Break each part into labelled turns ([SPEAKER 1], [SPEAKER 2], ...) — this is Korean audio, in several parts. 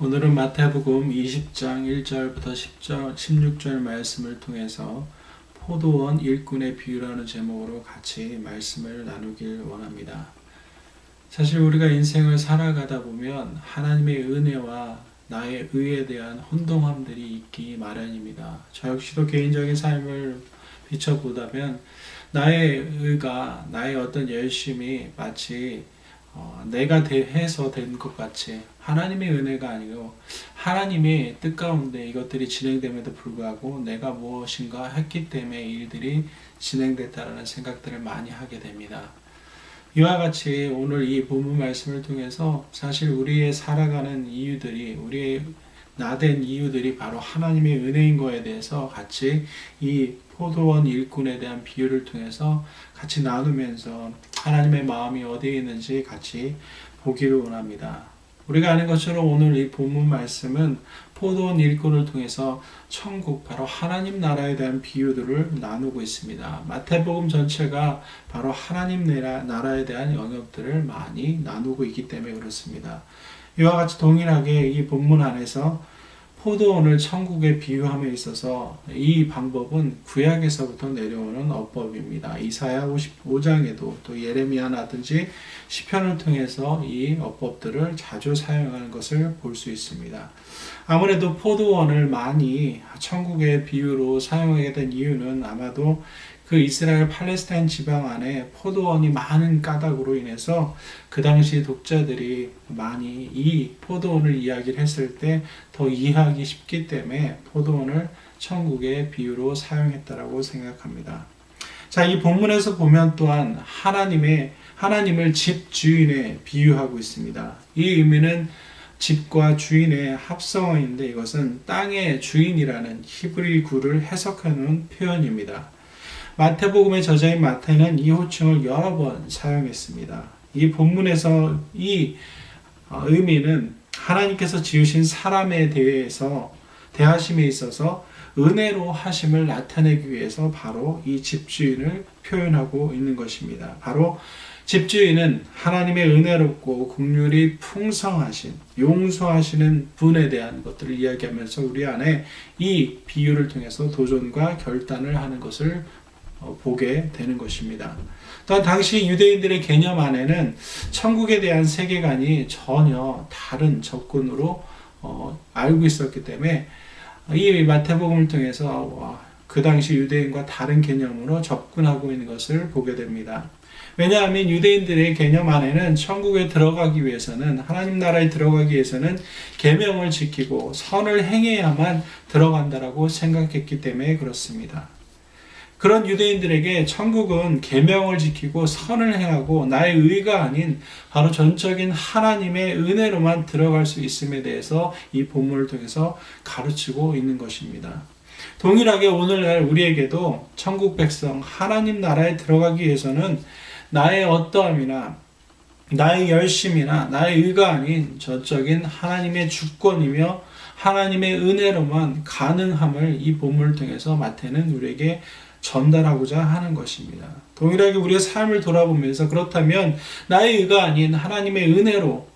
[SPEAKER 1] 오늘은 마태복음 20장 1절부터 16절 말씀을 통해서 포도원 일꾼의 비유라는 제목으로 같이 말씀을 나누길 원합니다. 사실 우리가 인생을 살아가다 보면 하나님의 은혜와 나의 의에 대한 혼동함들이 있기 마련입니다. 저 역시도 개인적인 삶을 비춰보다면 나의 의가, 나의 어떤 열심이 마치 내가 해서 된 것 같이 하나님의 은혜가 아니고 하나님의 뜻 가운데 이것들이 진행됨에도 불구하고 내가 무엇인가 했기 때문에 일들이 진행됐다는 생각들을 많이 하게 됩니다. 이와 같이 오늘 이 본문 말씀을 통해서 사실 우리의 살아가는 이유들이, 우리의 나된 이유들이 바로 하나님의 은혜인 거에 대해서 같이 이 포도원 일꾼에 대한 비유를 통해서 같이 나누면서 하나님의 마음이 어디에 있는지 같이 보기를 원합니다. 우리가 아는 것처럼 오늘 이 본문 말씀은 포도원 일꾼을 통해서 천국, 바로 하나님 나라에 대한 비유들을 나누고 있습니다. 마태복음 전체가 바로 하나님 나라에 대한 영역들을 많이 나누고 있기 때문에 그렇습니다. 이와 같이 동일하게 이 본문 안에서 포도원을 천국에 비유함에 있어서 이 방법은 구약에서부터 내려오는 어법입니다. 이사야 55장에도 또 예레미야라든지 시편을 통해서 이 어법들을 자주 사용하는 것을 볼 수 있습니다. 아무래도 포도원을 많이 천국의 비유로 사용하게 된 이유는 아마도 그 이스라엘 팔레스타인 지방 안에 포도원이 많은 까닭으로 인해서 그 당시 독자들이 많이 이 포도원을 이야기를 했을 때 더 이해하기 쉽기 때문에 포도원을 천국의 비유로 사용했다라고 생각합니다. 자, 이 본문에서 보면 또한 하나님을 집 주인에 비유하고 있습니다. 이 의미는 집과 주인의 합성어인데 이것은 땅의 주인이라는 히브리구를 해석하는 표현입니다. 마태복음의 저자인 마태는 이 호칭을 여러 번 사용했습니다. 이 본문에서 이 의미는 하나님께서 지으신 사람에 대해서 대하심에 있어서 은혜로 하심을 나타내기 위해서 바로 이 집주인을 표현하고 있는 것입니다. 바로 집주인은 하나님의 은혜롭고 긍휼이 풍성하신, 용서하시는 분에 대한 것들을 이야기하면서 우리 안에 이 비유를 통해서 도전과 결단을 하는 것을 보게 되는 것입니다. 또한 당시 유대인들의 개념 안에는 천국에 대한 세계관이 전혀 다른 접근으로 알고 있었기 때문에 이 마태복음을 통해서 그 당시 유대인과 다른 개념으로 접근하고 있는 것을 보게 됩니다. 왜냐하면 유대인들의 개념 안에는 천국에 들어가기 위해서는, 하나님 나라에 들어가기 위해서는 계명을 지키고 선을 행해야만 들어간다라고 생각했기 때문에 그렇습니다. 그런 유대인들에게 천국은 계명을 지키고 선을 행하고 나의 의가 아닌 바로 전적인 하나님의 은혜로만 들어갈 수 있음에 대해서 이 본문을 통해서 가르치고 있는 것입니다. 동일하게 오늘날 우리에게도 천국 백성 하나님 나라에 들어가기 위해서는 나의 어떠함이나 나의 열심이나 나의 의가 아닌 전적인 하나님의 주권이며 하나님의 은혜로만 가능함을 이 본문을 통해서 마태는 우리에게 전달하고자 하는 것입니다. 동일하게 우리의 삶을 돌아보면서 그렇다면 나의 의가 아닌 하나님의 은혜로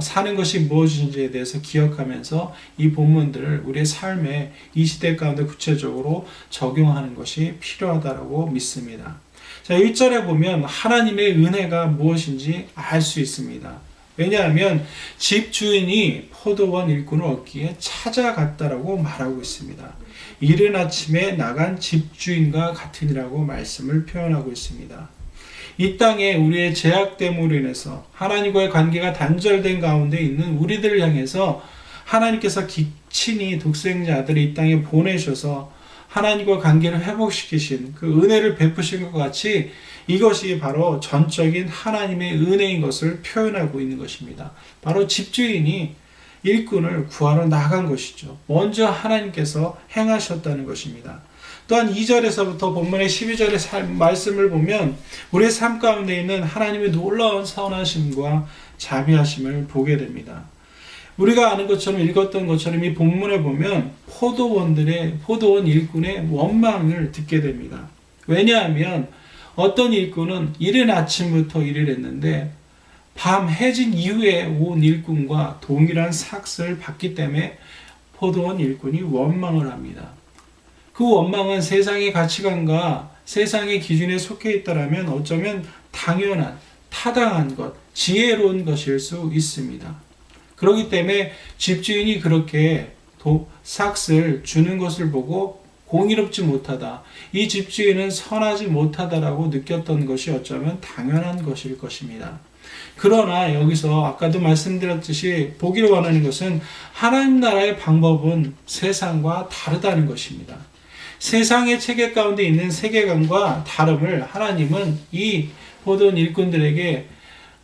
[SPEAKER 1] 사는 것이 무엇인지에 대해서 기억하면서 이 본문들을 우리의 삶에 이 시대 가운데 구체적으로 적용하는 것이 필요하다고 믿습니다. 자, 1절에 보면 하나님의 은혜가 무엇인지 알 수 있습니다. 왜냐하면 집주인이 포도원 일꾼을 얻기에 찾아갔다라고 말하고 있습니다. 이른 아침에 나간 집주인과 같으니라고 말씀을 표현하고 있습니다. 이 땅에 우리의 죄악됨으로 인해서 하나님과의 관계가 단절된 가운데 있는 우리들을 향해서 하나님께서 친히 독생자들을 이 땅에 보내셔서 하나님과 관계를 회복시키신 그 은혜를 베푸신 것 같이 이것이 바로 전적인 하나님의 은혜인 것을 표현하고 있는 것입니다. 바로 집주인이 일꾼을 구하러 나간 것이죠. 먼저 하나님께서 행하셨다는 것입니다. 또한 2절에서부터 본문의 12절의 말씀을 보면 우리의 삶 가운데 있는 하나님의 놀라운 선하심과 자비하심을 보게 됩니다. 우리가 아는 것처럼 읽었던 것처럼 이 본문에 보면 포도원 일꾼의 원망을 듣게 됩니다. 왜냐하면 어떤 일꾼은 이른 아침부터 일을 했는데 밤 해진 이후에 온 일꾼과 동일한 삭스를 받기 때문에 포도원 일꾼이 원망을 합니다. 그 원망은 세상의 가치관과 세상의 기준에 속해 있다면 어쩌면 당연한, 타당한 것, 지혜로운 것일 수 있습니다. 그렇기 때문에 집주인이 그렇게 삭스를 주는 것을 보고 공의롭지 못하다, 이 집주인은 선하지 못하다라고 느꼈던 것이 어쩌면 당연한 것일 것입니다. 그러나 여기서 아까도 말씀드렸듯이 보기를 원하는 것은 하나님 나라의 방법은 세상과 다르다는 것입니다. 세상의 체계 가운데 있는 세계관과 다름을 하나님은 이 포도원 일꾼들에게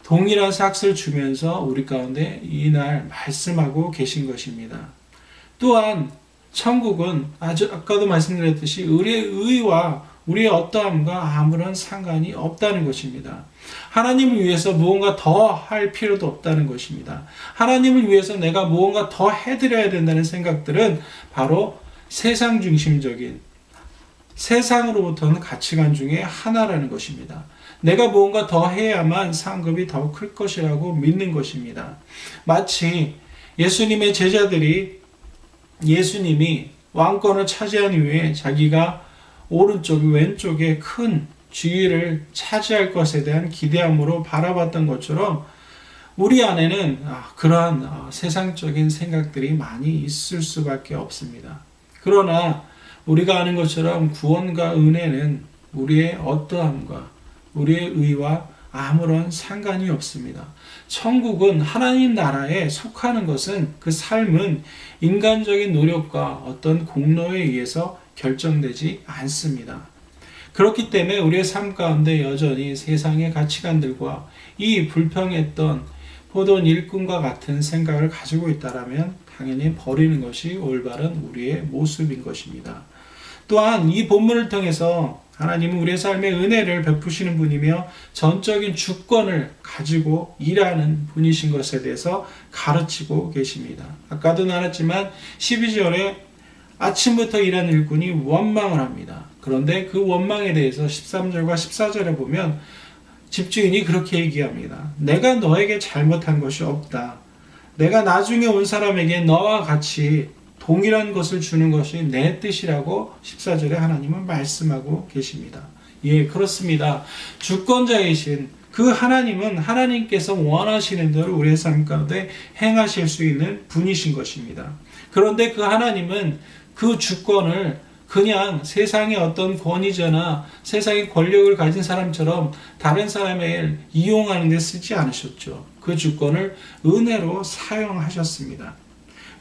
[SPEAKER 1] 동일한 삭스를 주면서 우리 가운데 이날 말씀하고 계신 것입니다. 또한 천국은 아까도 말씀드렸듯이 우리의 의와 우리의 어떠함과 아무런 상관이 없다는 것입니다. 하나님을 위해서 무언가 더 할 필요도 없다는 것입니다. 하나님을 위해서 내가 무언가 더 해드려야 된다는 생각들은 바로 세상 중심적인, 세상으로부터는 가치관 중에 하나라는 것입니다. 내가 무언가 더 해야만 상급이 더 클 것이라고 믿는 것입니다. 마치 예수님의 제자들이 예수님이 왕권을 차지한 이후에 자기가 오른쪽, 왼쪽에 큰 지위를 차지할 것에 대한 기대함으로 바라봤던 것처럼 우리 안에는 그러한 세상적인 생각들이 많이 있을 수밖에 없습니다. 그러나 우리가 아는 것처럼 구원과 은혜는 우리의 어떠함과 우리의 의와 아무런 상관이 없습니다. 천국은 하나님 나라에 속하는 것은 그 삶은 인간적인 노력과 어떤 공로에 의해서 결정되지 않습니다. 그렇기 때문에 우리의 삶 가운데 여전히 세상의 가치관들과 이 불평했던 포도원 일꾼과 같은 생각을 가지고 있다면 당연히 버리는 것이 올바른 우리의 모습인 것입니다. 또한 이 본문을 통해서 하나님은 우리의 삶에 은혜를 베푸시는 분이며 전적인 주권을 가지고 일하는 분이신 것에 대해서 가르치고 계십니다. 아까도 나눴지만 12절에 아침부터 일하는 일꾼이 원망을 합니다. 그런데 그 원망에 대해서 13절과 14절에 보면 집주인이 그렇게 얘기합니다. 내가 너에게 잘못한 것이 없다. 내가 나중에 온 사람에게 너와 같이 동일한 것을 주는 것이 내 뜻이라고 14절에 하나님은 말씀하고 계십니다. 예, 그렇습니다. 주권자이신 그 하나님은 하나님께서 원하시는 대로 우리의 삶 가운데 행하실 수 있는 분이신 것입니다. 그런데 그 하나님은 그 주권을 그냥 세상의 어떤 권위자나 세상의 권력을 가진 사람처럼 다른 사람을 이용하는 데 쓰지 않으셨죠. 그 주권을 은혜로 사용하셨습니다.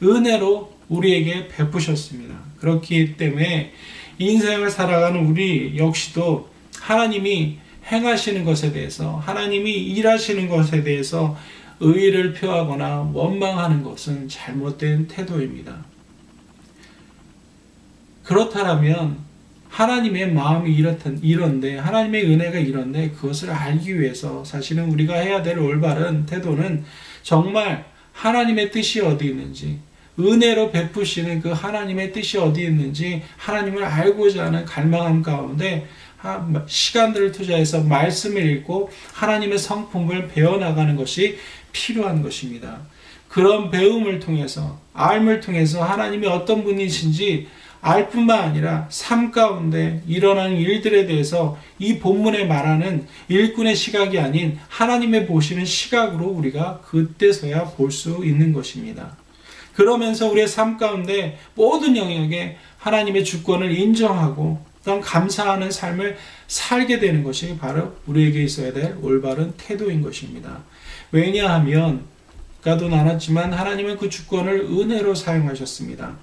[SPEAKER 1] 은혜로 우리에게 베푸셨습니다. 그렇기 때문에 인생을 살아가는 우리 역시도 하나님이 행하시는 것에 대해서, 하나님이 일하시는 것에 대해서 의의를 표하거나 원망하는 것은 잘못된 태도입니다. 그렇다면 하나님의 마음이 이런데, 하나님의 은혜가 이런데 그것을 알기 위해서 사실은 우리가 해야 될 올바른 태도는 정말 하나님의 뜻이 어디 있는지, 은혜로 베푸시는 그 하나님의 뜻이 어디 있는지 하나님을 알고자 하는 갈망함 가운데 시간들을 투자해서 말씀을 읽고 하나님의 성품을 배워나가는 것이 필요한 것입니다. 그런 배움을 통해서, 알을 통해서 하나님이 어떤 분이신지 알 뿐만 아니라 삶 가운데 일어나는 일들에 대해서 이 본문에 말하는 일꾼의 시각이 아닌 하나님의 보시는 시각으로 우리가 그때서야 볼 수 있는 것입니다. 그러면서 우리의 삶 가운데 모든 영역에 하나님의 주권을 인정하고 또한 감사하는 삶을 살게 되는 것이 바로 우리에게 있어야 될 올바른 태도인 것입니다. 왜냐하면 아까도 나눴지만 하나님은 그 주권을 은혜로 사용하셨습니다.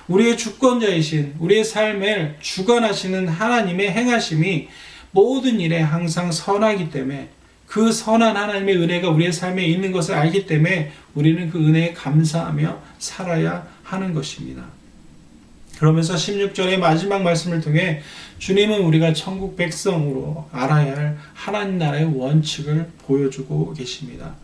[SPEAKER 1] 우리의 주권자이신, 우리의 삶을 주관하시는 하나님의 행하심이 모든 일에 항상 선하기 때문에 그 선한 하나님의 은혜가 우리의 삶에 있는 것을 알기 때문에 우리는 그 은혜에 감사하며 살아야 하는 것입니다. 그러면서 16절의 마지막 말씀을 통해 주님은 우리가 천국 백성으로 알아야 할 하나님 나라의 원칙을 보여주고 계십니다.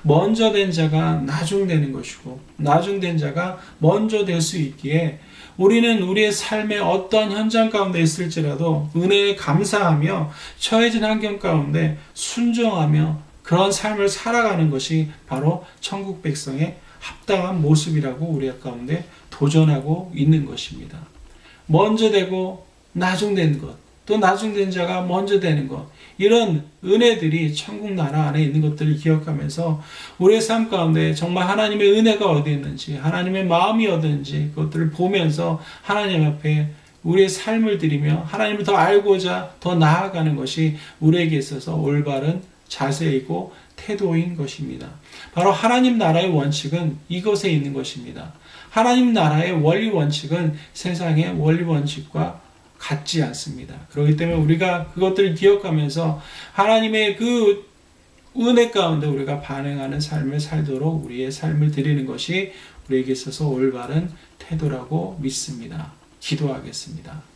[SPEAKER 1] 먼저 된 자가 나중되는 것이고 나중된 자가 먼저 될 수 있기에 우리는 우리의 삶의 어떤 현장 가운데 있을지라도 은혜에 감사하며 처해진 환경 가운데 순종하며 그런 삶을 살아가는 것이 바로 천국 백성의 합당한 모습이라고 우리 가운데 도전하고 있는 것입니다. 먼저 되고 나중된 것, 또 나중된 자가 먼저 되는 것, 이런 은혜들이 천국 나라 안에 있는 것들을 기억하면서 우리의 삶 가운데 정말 하나님의 은혜가 어디 있는지, 하나님의 마음이 어디 있는지 그것들을 보면서 하나님 앞에 우리의 삶을 드리며 하나님을 더 알고자 더 나아가는 것이 우리에게 있어서 올바른 자세이고 태도인 것입니다. 바로 하나님 나라의 원칙은 이것에 있는 것입니다. 하나님 나라의 원리 원칙은 세상의 원리 원칙과 같지 않습니다. 그렇기 때문에 우리가 그것들을 기억하면서 하나님의 그 은혜 가운데 우리가 반응하는 삶을 살도록 우리의 삶을 드리는 것이 우리에게 있어서 올바른 태도라고 믿습니다. 기도하겠습니다.